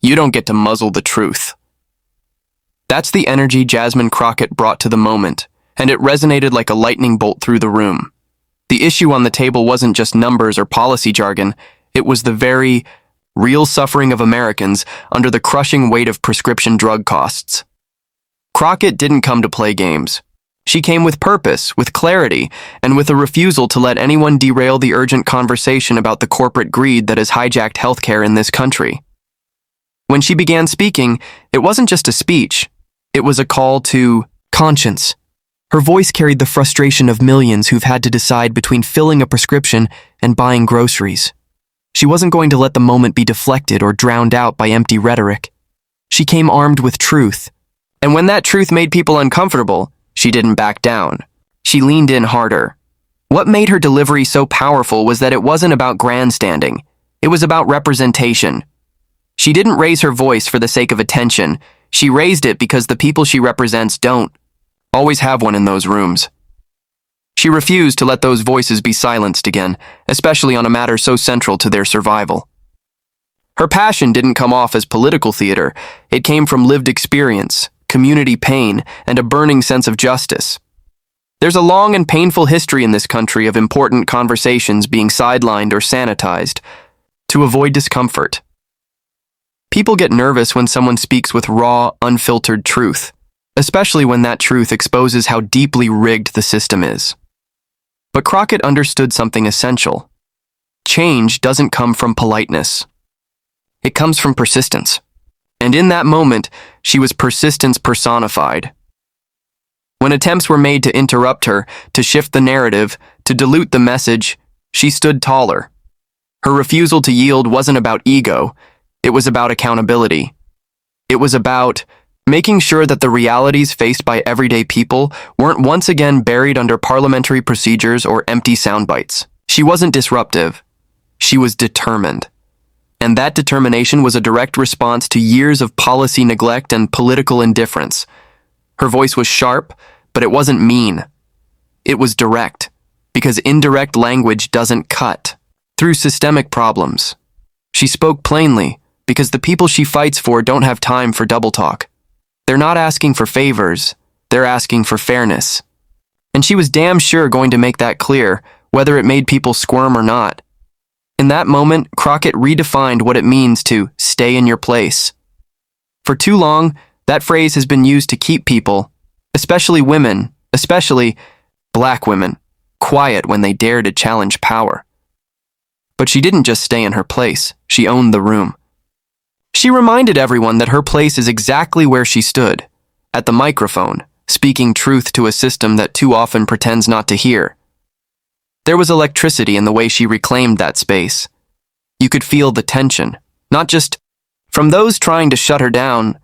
You don't get to muzzle the truth. That's the energy Jasmine Crockett brought to the moment, and it resonated like a lightning bolt through the room. The issue on the table wasn't just numbers or policy jargon, it was the very real suffering of Americans under the crushing weight of prescription drug costs. Crockett didn't come to play games. She came with purpose, with clarity, and with a refusal to let anyone derail the urgent conversation about the corporate greed that has hijacked healthcare in this country. When she began speaking, it wasn't just a speech. It was a call to conscience. Her voice carried the frustration of millions who've had to decide between filling a prescription and buying groceries. She wasn't going to let the moment be deflected or drowned out by empty rhetoric. She came armed with truth. And when that truth made people uncomfortable, she didn't back down. She leaned in harder. What made her delivery so powerful was that it wasn't about grandstanding. It was about representation. She didn't raise her voice for the sake of attention. She raised it because the people she represents don't always have one in those rooms. She refused to let those voices be silenced again, especially on a matter so central to their survival. Her passion didn't come off as political theater. It came from lived experience, community pain, and a burning sense of justice. There's a long and painful history in this country of important conversations being sidelined or sanitized to avoid discomfort. People get nervous when someone speaks with raw, unfiltered truth, especially when that truth exposes how deeply rigged the system is. But Crockett understood something essential. Change doesn't come from politeness. It comes from persistence. And in that moment, she was persistence personified. When attempts were made to interrupt her, to shift the narrative, to dilute the message, she stood taller. Her refusal to yield wasn't about ego. It was about accountability. It was about making sure that the realities faced by everyday people weren't once again buried under parliamentary procedures or empty sound bites. She wasn't disruptive. She was determined. And that determination was a direct response to years of policy neglect and political indifference. Her voice was sharp, but it wasn't mean. It was direct, because indirect language doesn't cut through systemic problems. She spoke plainly, because the people she fights for don't have time for double talk. They're not asking for favors, they're asking for fairness. And she was damn sure going to make that clear, whether it made people squirm or not. In that moment, Crockett redefined what it means to stay in your place. For too long, that phrase has been used to keep people, especially women, especially black women, quiet when they dare to challenge power. But she didn't just stay in her place, she owned the room. She reminded everyone that her place is exactly where she stood, at the microphone, speaking truth to a system that too often pretends not to hear. There was electricity in the way she reclaimed that space. You could feel the tension, not just from those trying to shut her down,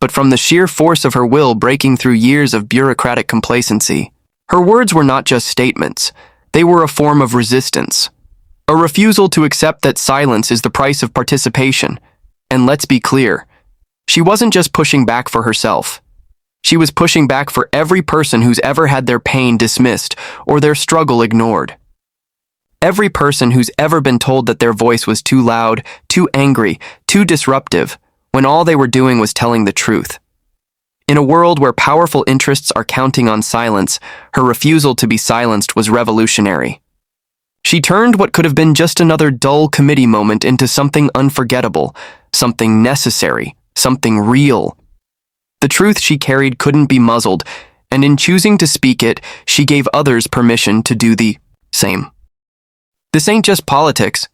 but from the sheer force of her will breaking through years of bureaucratic complacency. Her words were not just statements, they were a form of resistance, a refusal to accept that silence is the price of participation. And let's be clear, she wasn't just pushing back for herself. She was pushing back for every person who's ever had their pain dismissed or their struggle ignored. Every person who's ever been told that their voice was too loud, too angry, too disruptive, when all they were doing was telling the truth. In a world where powerful interests are counting on silence, her refusal to be silenced was revolutionary. She turned what could have been just another dull committee moment into something unforgettable, something necessary, something real. The truth she carried couldn't be muzzled, and in choosing to speak it, she gave others permission to do the same. This ain't just politics.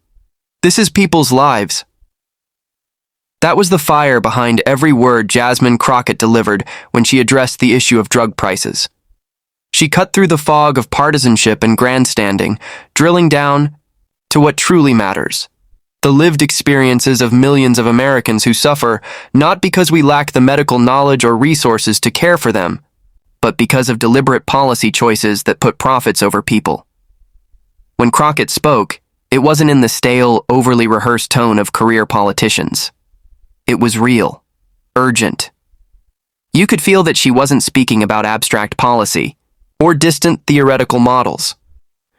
This is people's lives. That was the fire behind every word Jasmine Crockett delivered when she addressed the issue of drug prices. She cut through the fog of partisanship and grandstanding, drilling down to what truly matters. The lived experiences of millions of Americans who suffer not because we lack the medical knowledge or resources to care for them, but because of deliberate policy choices that put profits over people. When Crockett spoke, it wasn't in the stale, overly rehearsed tone of career politicians. It was real, urgent. You could feel that she wasn't speaking about abstract policy or distant theoretical models.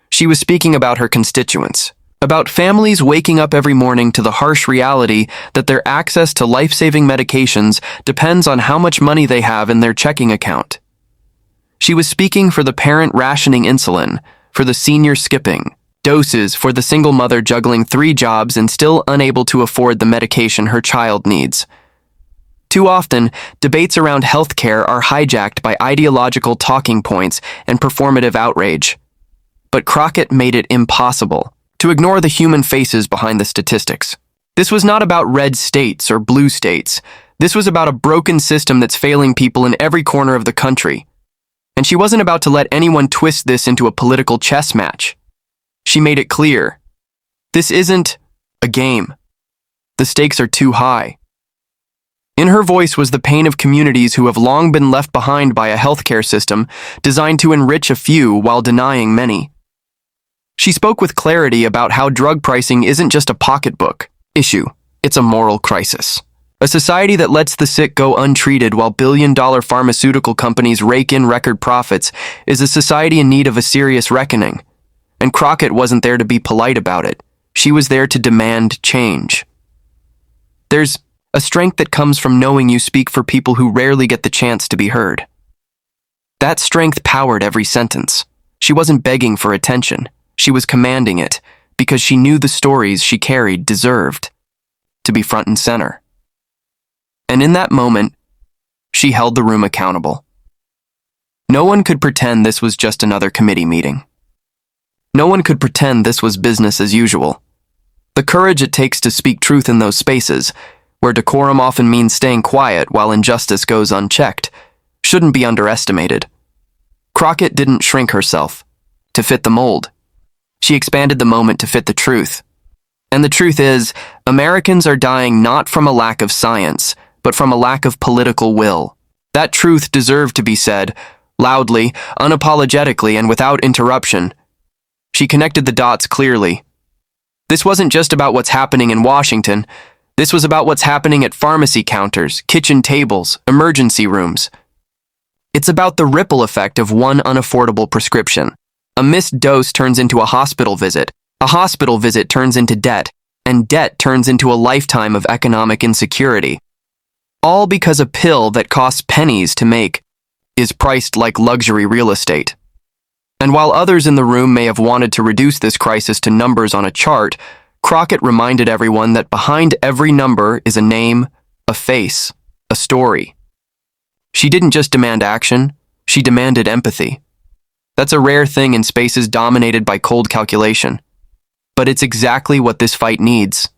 She was speaking about her constituents, About families waking up every morning to the harsh reality that their access to life-saving medications depends on how much money they have in their checking account. She was speaking for the parent rationing insulin, for the senior skipping doses, for the single mother juggling 3 jobs and still unable to afford the medication her child needs. Too often, debates around healthcare are hijacked by ideological talking points and performative outrage. But Crockett made it impossible to ignore the human faces behind the statistics. This was not about red states or blue states. This was about a broken system that's failing people in every corner of the country. And she wasn't about to let anyone twist this into a political chess match. She made it clear. This isn't a game. The stakes are too high. In her voice was the pain of communities who have long been left behind by a healthcare system designed to enrich a few while denying many. She spoke with clarity about how drug pricing isn't just a pocketbook issue, it's a moral crisis. A society that lets the sick go untreated while billion-dollar pharmaceutical companies rake in record profits is a society in need of a serious reckoning. And Crockett wasn't there to be polite about it. She was there to demand change. There's a strength that comes from knowing you speak for people who rarely get the chance to be heard. That strength powered every sentence. She wasn't begging for attention. She was commanding it because she knew the stories she carried deserved to be front and center. And in that moment, she held the room accountable. No one could pretend this was just another committee meeting. No one could pretend this was business as usual. The courage it takes to speak truth in those spaces, where decorum often means staying quiet while injustice goes unchecked, shouldn't be underestimated. Crockett didn't shrink herself to fit the mold. She expanded the moment to fit the truth. And the truth is, Americans are dying not from a lack of science, but from a lack of political will. That truth deserved to be said, loudly, unapologetically, and without interruption. She connected the dots clearly. This wasn't just about what's happening in Washington. This was about what's happening at pharmacy counters, kitchen tables, emergency rooms. It's about the ripple effect of one unaffordable prescription. A missed dose turns into a hospital visit turns into debt, and debt turns into a lifetime of economic insecurity. All because a pill that costs pennies to make is priced like luxury real estate. And while others in the room may have wanted to reduce this crisis to numbers on a chart, Crockett reminded everyone that behind every number is a name, a face, a story. She didn't just demand action, she demanded empathy. That's a rare thing in spaces dominated by cold calculation. But it's exactly what this fight needs.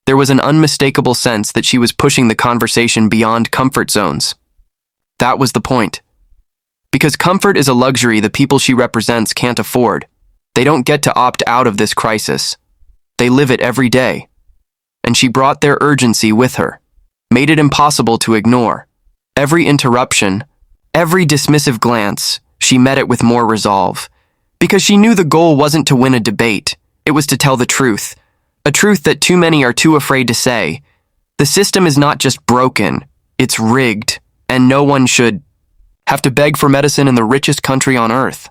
There was an unmistakable sense that she was pushing the conversation beyond comfort zones. That was the point. Because comfort is a luxury the people she represents can't afford. They don't get to opt out of this crisis. They live it every day. And she brought their urgency with her, made it impossible to ignore. Every interruption, every dismissive glance, she met it with more resolve. Because she knew the goal wasn't to win a debate, it was to tell the truth. A truth that too many are too afraid to say. The system is not just broken, it's rigged, and no one should have to beg for medicine in the richest country on earth.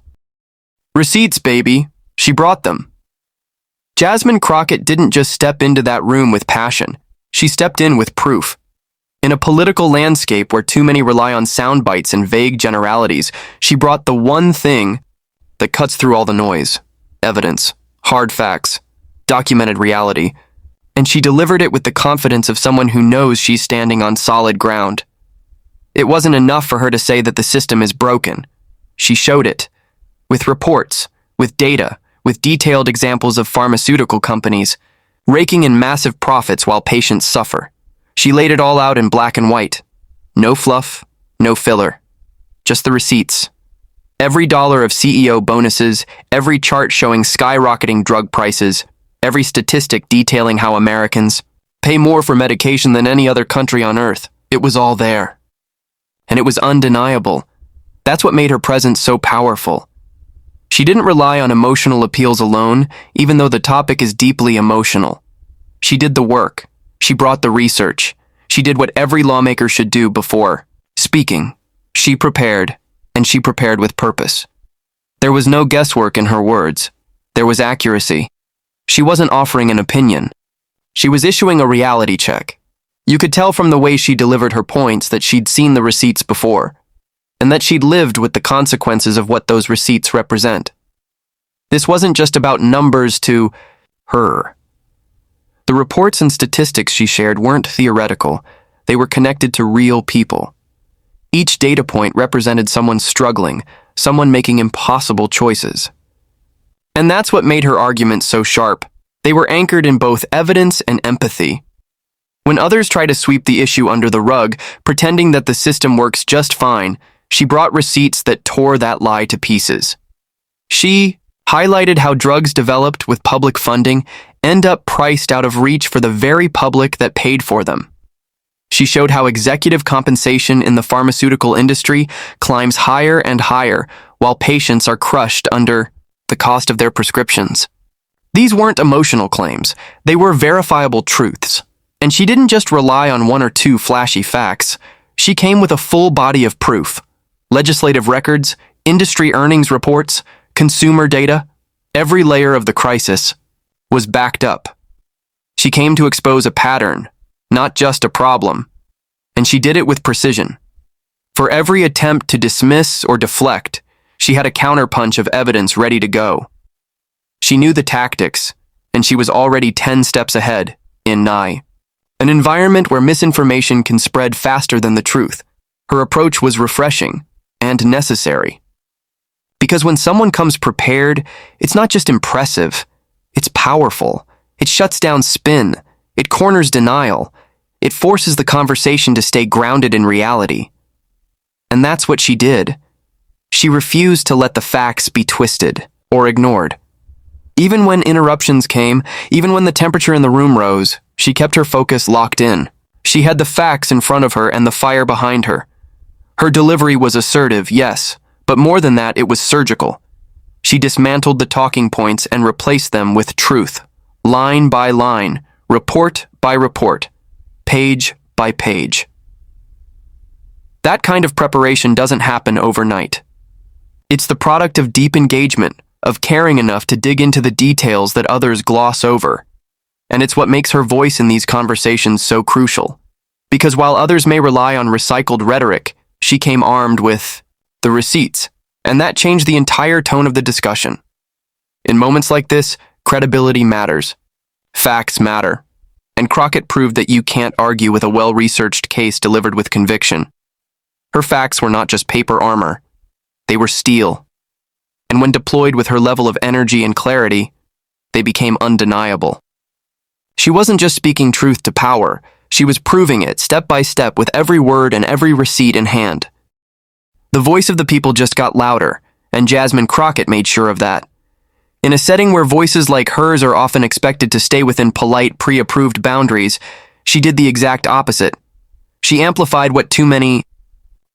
Receipts, baby. She brought them. Jasmine Crockett didn't just step into that room with passion. She stepped in with proof. In a political landscape where too many rely on sound bites and vague generalities, she brought the one thing that cuts through all the noise. Evidence, hard facts, documented reality. And she delivered it with the confidence of someone who knows she's standing on solid ground. It wasn't enough for her to say that the system is broken. She showed it. With reports, with data, with detailed examples of pharmaceutical companies, raking in massive profits while patients suffer. She laid it all out in black and white. No fluff, no filler. Just the receipts. Every dollar of CEO bonuses, every chart showing skyrocketing drug prices, every statistic detailing how Americans pay more for medication than any other country on earth. It was all there. And it was undeniable. That's what made her presence so powerful. She didn't rely on emotional appeals alone, even though the topic is deeply emotional. She did the work. She brought the research. She did what every lawmaker should do before speaking. She prepared, and she prepared with purpose. There was no guesswork in her words. There was accuracy. She wasn't offering an opinion. She was issuing a reality check. You could tell from the way she delivered her points that she'd seen the receipts before, and that she'd lived with the consequences of what those receipts represent. This wasn't just about numbers to her. The reports and statistics she shared weren't theoretical. They were connected to real people. Each data point represented someone struggling, someone making impossible choices. And that's what made her arguments so sharp. They were anchored in both evidence and empathy. When others try to sweep the issue under the rug, pretending that the system works just fine, she brought receipts that tore that lie to pieces. She highlighted how drugs developed with public funding end up priced out of reach for the very public that paid for them. She showed how executive compensation in the pharmaceutical industry climbs higher and higher while patients are crushed under the cost of their prescriptions. These weren't emotional claims, they were verifiable truths. And she didn't just rely on one or two flashy facts. She came with a full body of proof. Legislative records, industry earnings reports, consumer data, every layer of the crisis was backed up. She came to expose a pattern, not just a problem. And she did it with precision. For every attempt to dismiss or deflect, she had a counterpunch of evidence ready to go. She knew the tactics, and she was already 10 steps ahead, in nigh. An environment where misinformation can spread faster than the truth. Her approach was refreshing and necessary. Because when someone comes prepared, it's not just impressive, it's powerful. It shuts down spin, it corners denial, it forces the conversation to stay grounded in reality. And that's what she did. She refused to let the facts be twisted or ignored. Even when interruptions came, even when the temperature in the room rose, she kept her focus locked in. She had the facts in front of her and the fire behind her. Her delivery was assertive, yes, but more than that, it was surgical. She dismantled the talking points and replaced them with truth, line by line, report by report, page by page. That kind of preparation doesn't happen overnight. It's the product of deep engagement, of caring enough to dig into the details that others gloss over. And it's what makes her voice in these conversations so crucial. Because while others may rely on recycled rhetoric, she came armed with the receipts, and that changed the entire tone of the discussion. In moments like this, credibility matters. Facts matter. And Crockett proved that you can't argue with a well-researched case delivered with conviction. Her facts were not just paper armor. They were steel. And when deployed with her level of energy and clarity, they became undeniable. She wasn't just speaking truth to power, she was proving it step by step with every word and every receipt in hand. The voice of the people just got louder, and Jasmine Crockett made sure of that. In a setting where voices like hers are often expected to stay within polite, pre-approved boundaries, she did the exact opposite. She amplified what too many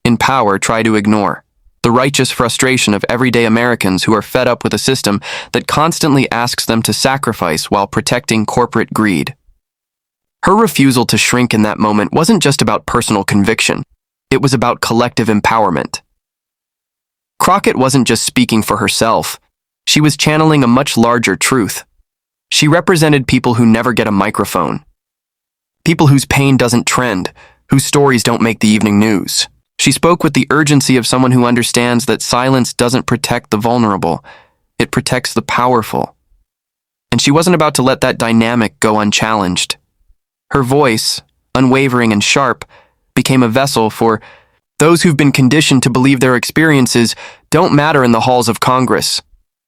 in power try to ignore. The righteous frustration of everyday Americans who are fed up with a system that constantly asks them to sacrifice while protecting corporate greed. Her refusal to shrink in that moment wasn't just about personal conviction. It was about collective empowerment. Crockett wasn't just speaking for herself. She was channeling a much larger truth. She represented people who never get a microphone. People whose pain doesn't trend, whose stories don't make the evening news. She spoke with the urgency of someone who understands that silence doesn't protect the vulnerable, it protects the powerful. And she wasn't about to let that dynamic go unchallenged. Her voice, unwavering and sharp, became a vessel for those who've been conditioned to believe their experiences don't matter in the halls of Congress.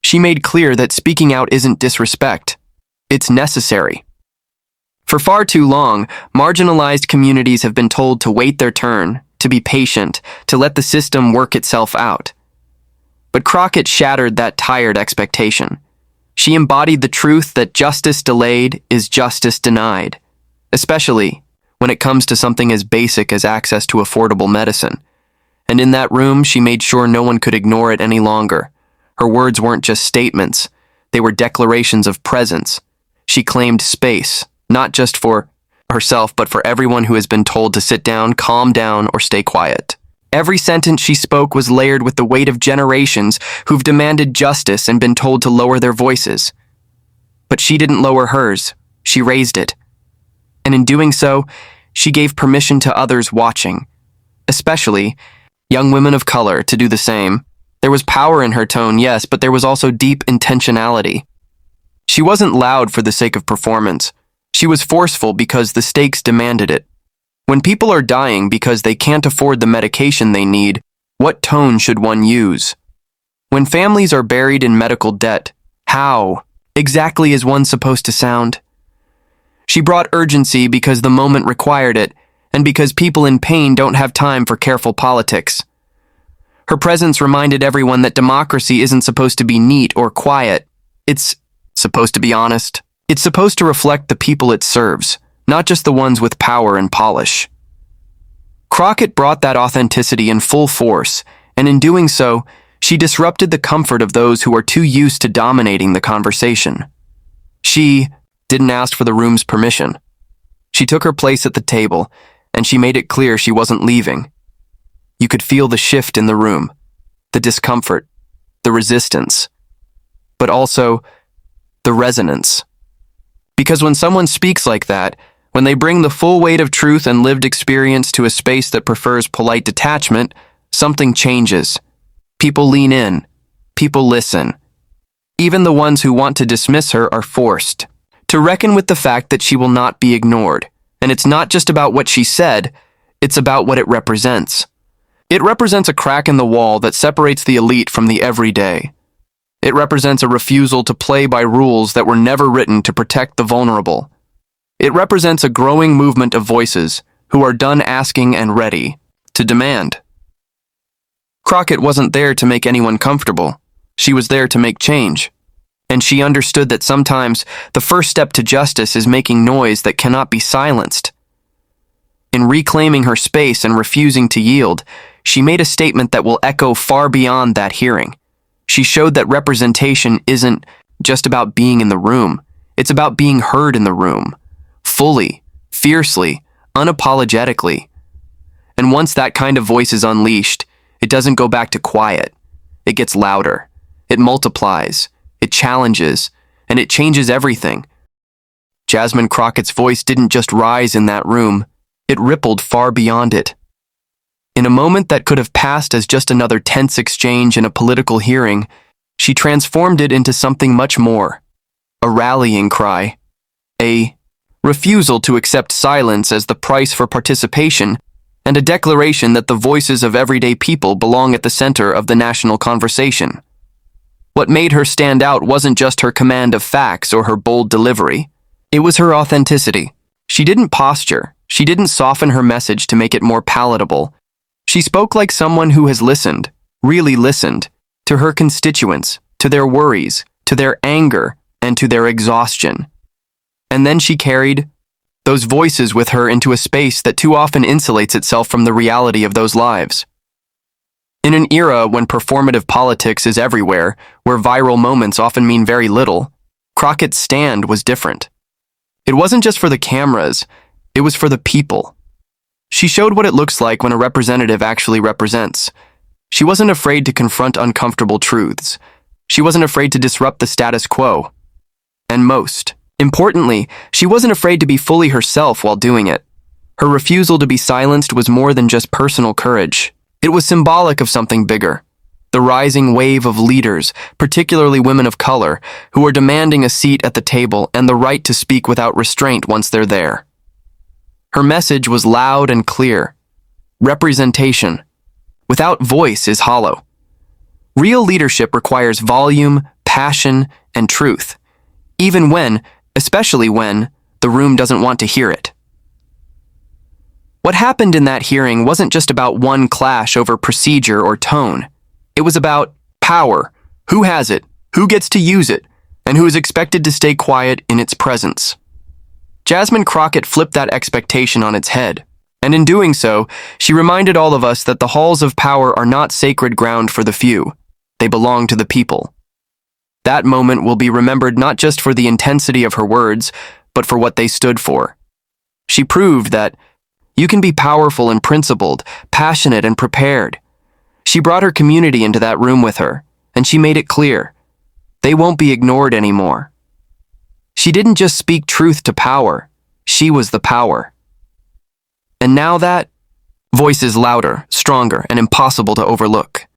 She made clear that speaking out isn't disrespect, it's necessary. For far too long, marginalized communities have been told to wait their turn, to be patient, to let the system work itself out. But Crockett shattered that tired expectation. She embodied the truth that justice delayed is justice denied, especially when it comes to something as basic as access to affordable medicine. And in that room, she made sure no one could ignore it any longer. Her words weren't just statements, they were declarations of presence. She claimed space, not just for herself, but for everyone who has been told to sit down, calm down, or stay quiet. Every sentence she spoke was layered with the weight of generations who've demanded justice and been told to lower their voices. But she didn't lower hers, she raised it. And in doing so, she gave permission to others watching, especially young women of color, to do the same. There was power in her tone, yes, but there was also deep intentionality. She wasn't loud for the sake of performance. She was forceful because the stakes demanded it. When people are dying because they can't afford the medication they need, what tone should one use? When families are buried in medical debt, how exactly is one supposed to sound? She brought urgency because the moment required it, and because people in pain don't have time for careful politics. Her presence reminded everyone that democracy isn't supposed to be neat or quiet. It's supposed to be honest. It's supposed to reflect the people it serves, not just the ones with power and polish. Crockett brought that authenticity in full force, and in doing so, she disrupted the comfort of those who are too used to dominating the conversation. She didn't ask for the room's permission. She took her place at the table, and she made it clear she wasn't leaving. You could feel the shift in the room, the discomfort, the resistance, but also the resonance. Because when someone speaks like that, when they bring the full weight of truth and lived experience to a space that prefers polite detachment, something changes. People lean in. People listen. Even the ones who want to dismiss her are forced to reckon with the fact that she will not be ignored. And it's not just about what she said, it's about what it represents. It represents a crack in the wall that separates the elite from the everyday. It represents a refusal to play by rules that were never written to protect the vulnerable. It represents a growing movement of voices who are done asking and ready to demand. Crockett wasn't there to make anyone comfortable. She was there to make change. And she understood that sometimes the first step to justice is making noise that cannot be silenced. In reclaiming her space and refusing to yield, she made a statement that will echo far beyond that hearing. She showed that representation isn't just about being in the room. It's about being heard in the room, fully, fiercely, unapologetically. And once that kind of voice is unleashed, it doesn't go back to quiet. It gets louder. It multiplies. It challenges. And it changes everything. Jasmine Crockett's voice didn't just rise in that room. It rippled far beyond it. In a moment that could have passed as just another tense exchange in a political hearing, she transformed it into something much more. A rallying cry. A refusal to accept silence as the price for participation, and a declaration that the voices of everyday people belong at the center of the national conversation. What made her stand out wasn't just her command of facts or her bold delivery. It was her authenticity. She didn't posture. She didn't soften her message to make it more palatable. She spoke like someone who has listened, really listened, to her constituents, to their worries, to their anger, and to their exhaustion. And then she carried those voices with her into a space that too often insulates itself from the reality of those lives. In an era when performative politics is everywhere, where viral moments often mean very little, Crockett's stand was different. It wasn't just for the cameras, it was for the people. She showed what it looks like when a representative actually represents. She wasn't afraid to confront uncomfortable truths. She wasn't afraid to disrupt the status quo. And most importantly, she wasn't afraid to be fully herself while doing it. Her refusal to be silenced was more than just personal courage. It was symbolic of something bigger. The rising wave of leaders, particularly women of color, who are demanding a seat at the table and the right to speak without restraint once they're there. Her message was loud and clear. Representation without voice is hollow. Real leadership requires volume, passion, and truth, even when, especially when, the room doesn't want to hear it. What happened in that hearing wasn't just about one clash over procedure or tone. It was about power, who has it, who gets to use it, and who is expected to stay quiet in its presence. Jasmine Crockett flipped that expectation on its head, and in doing so, she reminded all of us that the halls of power are not sacred ground for the few. They belong to the people. That moment will be remembered not just for the intensity of her words, but for what they stood for. She proved that you can be powerful and principled, passionate and prepared. She brought her community into that room with her, and she made it clear. They won't be ignored anymore. She didn't just speak truth to power. She was the power. And now that voice is louder, stronger, and impossible to overlook.